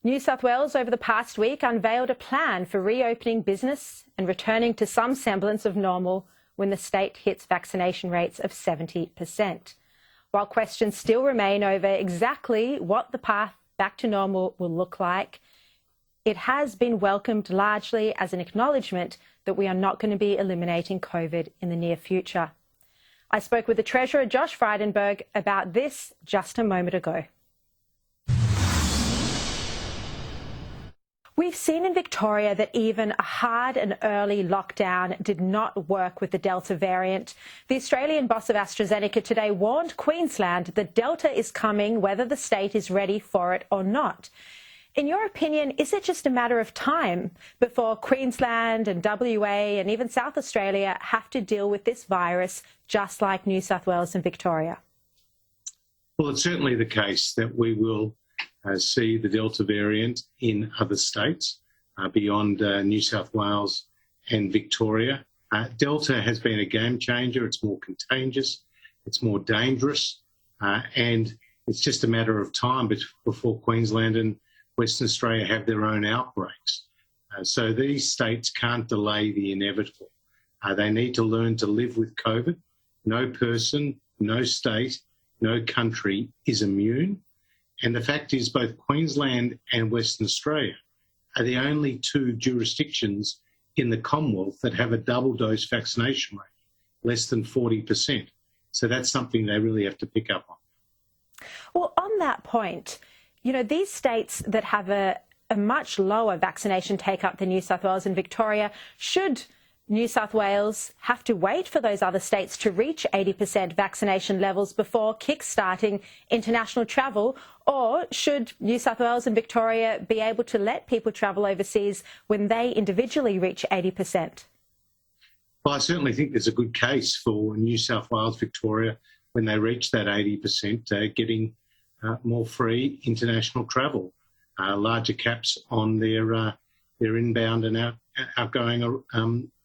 New South Wales over the past week unveiled a plan for reopening business and returning to some semblance of normal when the state hits vaccination rates of 70%. While questions still remain over exactly what the path back to normal will look like, it has been welcomed largely as an acknowledgement that we are not going to be eliminating COVID in the near future. I spoke with the Treasurer, Josh Frydenberg, about this just a moment ago. We've seen in Victoria that even a hard and early lockdown did not work with the Delta variant. The Australian boss of AstraZeneca today warned Queensland that Delta is coming whether the state is ready for it or not. In your opinion, is it just a matter of time before Queensland and WA and even South Australia have to deal with this virus just like New South Wales and Victoria? Well, it's certainly the case that we will see the Delta variant in other states beyond New South Wales and Victoria. Delta has been a game changer. It's more contagious, it's more dangerous, and it's just a matter of time before Queensland and Western Australia have their own outbreaks. So these states can't delay the inevitable. They need to learn to live with COVID. No person, no state, no country is immune. And the fact is both Queensland and Western Australia are the only two jurisdictions in the Commonwealth that have a double dose vaccination rate, less than 40%. So that's something they really have to pick up on. Well, on that point, you know, these states that have a much lower vaccination take-up than New South Wales and Victoria, should New South Wales have to wait for those other states to reach 80% vaccination levels before kick-starting international travel? Or should New South Wales and Victoria be able to let people travel overseas when they individually reach 80%? Well, I certainly think there's a good case for New South Wales, Victoria, when they reach that 80%, getting more free international travel, larger caps on their inbound and outgoing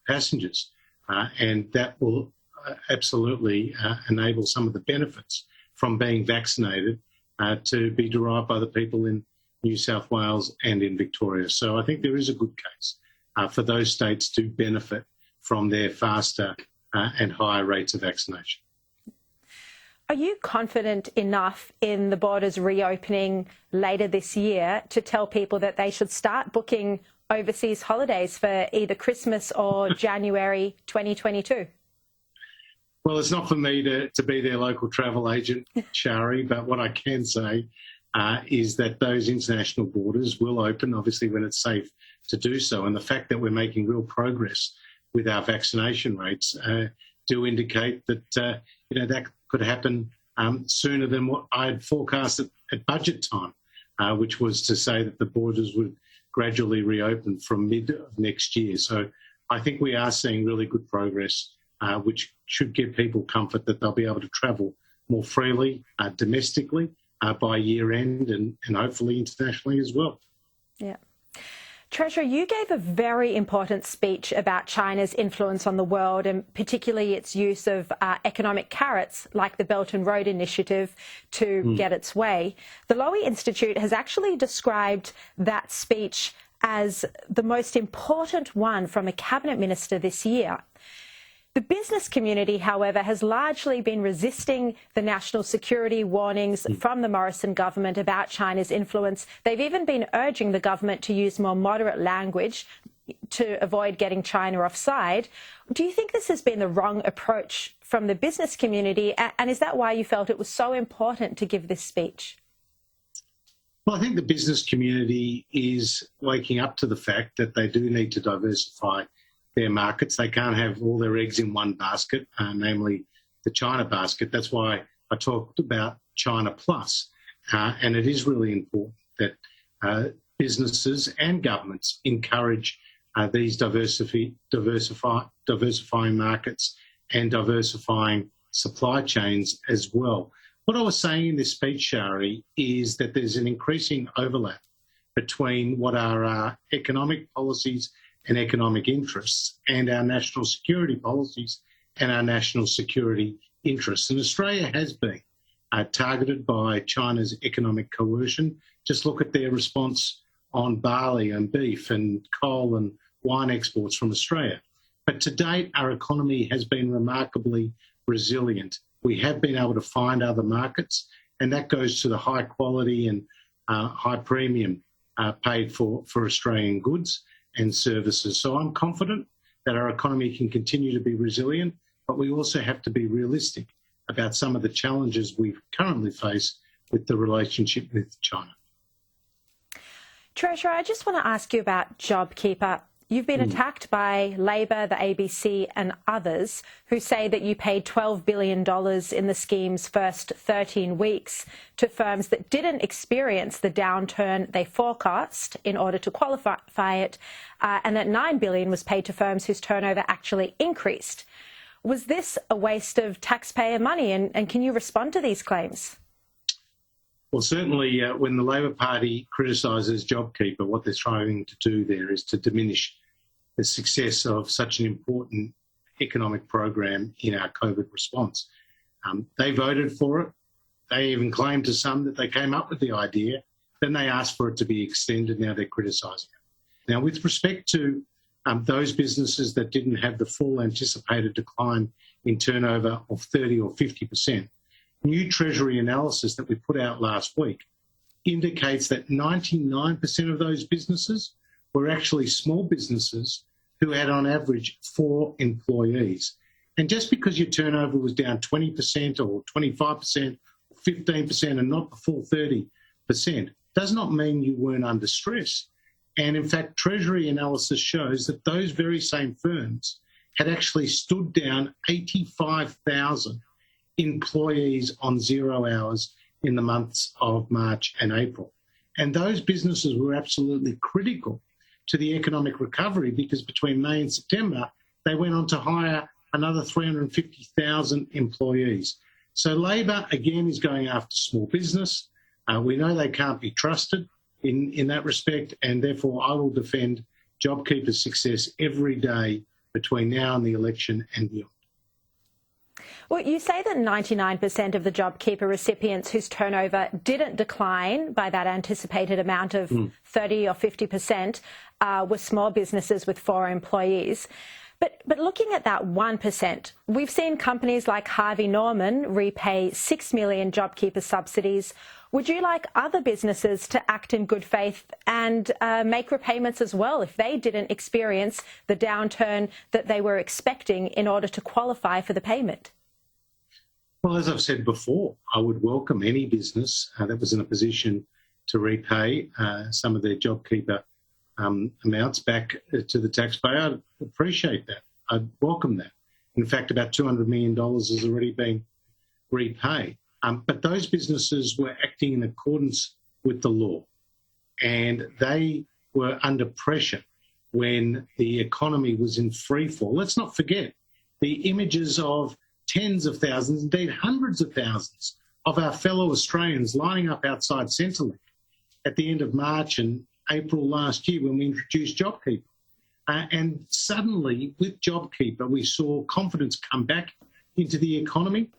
passengers, and that will absolutely enable some of the benefits from being vaccinated to be derived by the people in New South Wales and in Victoria. So I think there is a good case for those states to benefit from their faster and higher rates of vaccination. Are you confident enough in the borders reopening later this year to tell people that they should start booking overseas holidays for either Christmas or January 2022? Well, it's not for me to be their local travel agent, Sharri, but what I can say is that those international borders will open, obviously, when it's safe to do so. And the fact that we're making real progress with our vaccination rates do indicate that, that could happen sooner than what I had forecast at budget time, which was to say that the borders would gradually reopen from mid of next year. So I think we are seeing really good progress, which should give people comfort that they'll be able to travel more freely domestically by year end and hopefully internationally as well. Yeah. Treasurer, you gave a very important speech about China's influence on the world and particularly its use of economic carrots like the Belt and Road Initiative to get its way. The Lowy Institute has actually described that speech as the most important one from a cabinet minister this year. The business community, however, has largely been resisting the national security warnings from the Morrison government about China's influence. They've even been urging the government to use more moderate language to avoid getting China offside. Do you think this has been the wrong approach from the business community? And is that why you felt it was so important to give this speech? Well, I think the business community is waking up to the fact that they do need to diversify their markets. They can't have all their eggs in one basket, namely the China basket. That's why I talked about China Plus. And it is really important that businesses and governments encourage these diversifying markets and diversifying supply chains as well. What I was saying in this speech, Sharri, is that there's an increasing overlap between what are our economic policies and economic interests and our national security policies and our national security interests. And Australia has been targeted by China's economic coercion. Just look at their response on barley and beef and coal and wine exports from Australia. But to date, our economy has been remarkably resilient. We have been able to find other markets, and that goes to the high quality and high premium paid for Australian goods and services. So I'm confident that our economy can continue to be resilient, but we also have to be realistic about some of the challenges we currently face with the relationship with China. Treasurer, I just want to ask you about JobKeeper. You've been attacked by Labor, the ABC and others who say that you paid $12 billion in the scheme's first 13 weeks to firms that didn't experience the downturn they forecast in order to qualify it, and that $9 billion was paid to firms whose turnover actually increased. Was this a waste of taxpayer money, and can you respond to these claims? Well, certainly when the Labor Party criticises JobKeeper, what they're trying to do there is to diminish the success of such an important economic program in our COVID response. They voted for it. They even claimed to some that they came up with the idea. Then they asked for it to be extended. Now they're criticising it. Now, with respect to those businesses that didn't have the full anticipated decline in turnover of 30 or 50%, new Treasury analysis that we put out last week indicates that 99% of those businesses were actually small businesses who had on average 4 employees. And just because your turnover was down 20% or 25% or 15% and not the full 30% does not mean you weren't under stress. And in fact, Treasury analysis shows that those very same firms had actually stood down 85,000 employees on 0 hours in the months of March and April. And those businesses were absolutely critical to the economic recovery because between May and September, they went on to hire another 350,000 employees. So Labor, again, is going after small business. We know they can't be trusted in that respect, and therefore I will defend JobKeeper's success every day between now and the election and beyond. Well, you say that 99% of the JobKeeper recipients whose turnover didn't decline by that anticipated amount of 30 or 50% were small businesses with 4 employees. But looking at that 1%, we've seen companies like Harvey Norman repay 6 million JobKeeper subsidies. Would you like other businesses to act in good faith and make repayments as well if they didn't experience the downturn that they were expecting in order to qualify for the payment? Well, as I've said before, I would welcome any business that was in a position to repay some of their JobKeeper amounts back to the taxpayer. I'd appreciate that. I'd welcome that. In fact, about $200 million has already been repaid. But those businesses were acting in accordance with the law, and they were under pressure when the economy was in free fall. Let's not forget the images of tens of thousands, indeed hundreds of thousands of our fellow Australians lining up outside Centrelink at the end of March and April last year when we introduced JobKeeper. And suddenly, with JobKeeper, we saw confidence come back into the economy.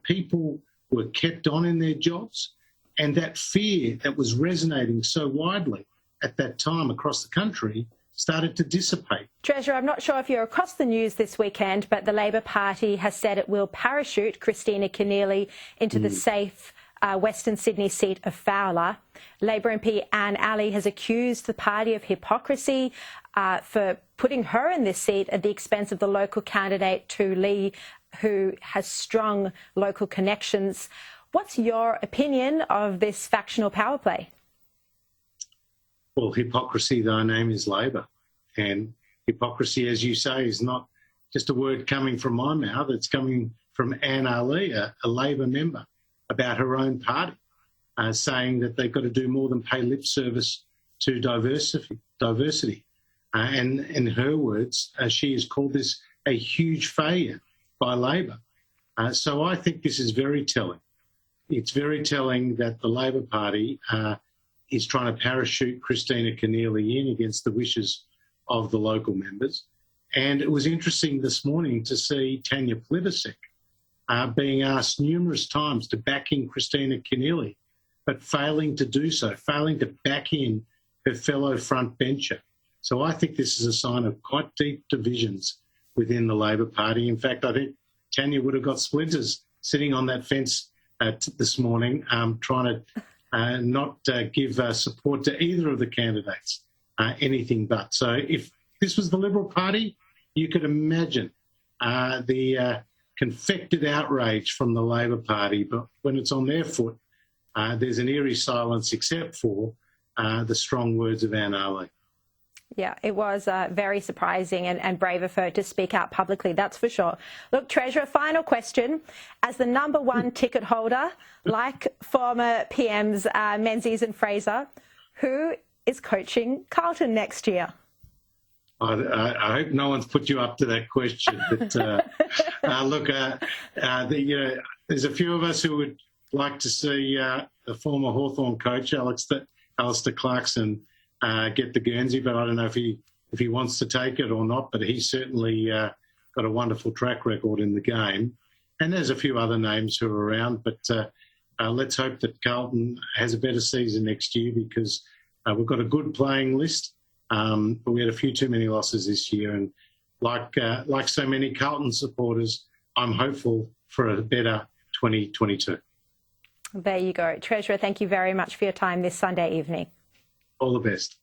People were kept on in their jobs, and that fear that was resonating so widely at that time across the country started to dissipate. Treasurer, I'm not sure if you're across the news this weekend, but the Labor Party has said it will parachute Christina Keneally into the safe Western Sydney seat of Fowler. Labor MP Anne Alley has accused the party of hypocrisy for putting her in this seat at the expense of the local candidate Tu Lee, who has strong local connections. What's your opinion of this factional power play? Well, hypocrisy, thy name is Labor. And hypocrisy, as you say, is not just a word coming from my mouth. It's coming from Anne Alley, a Labor member, about her own party, saying that they've got to do more than pay lip service to diversity. And in her words, she has called this a huge failure by Labor. So I think this is very telling. It's very telling that the Labor Party is trying to parachute Christina Keneally in against the wishes of the local members. And it was interesting this morning to see Tanya Plibersek being asked numerous times to back in Christina Keneally, but failing to do so, failing to back in her fellow front bencher. So I think this is a sign of quite deep divisions within the Labor Party. In fact, I think Tanya would have got splinters sitting on that fence this morning, trying to not give support to either of the candidates, anything but. So if this was the Liberal Party, you could imagine the confected outrage from the Labor Party. But when it's on their foot, there's an eerie silence except for the strong words of Anne Arley. Yeah, it was very surprising and brave of her to speak out publicly, that's for sure. Look, Treasurer, final question. As the number one ticket holder, like former PMs Menzies and Fraser, who is coaching Carlton next year? I hope no one's put you up to that question. But look, there's a few of us who would like to see the former Hawthorn coach, Alistair Clarkson, get the Guernsey, but I don't know if he wants to take it or not, but he's certainly got a wonderful track record in the game. And there's a few other names who are around, but let's hope that Carlton has a better season next year, because we've got a good playing list, but we had a few too many losses this year. And like so many Carlton supporters, I'm hopeful for a better 2022. There you go. Treasurer, thank you very much for your time this Sunday evening. All the best.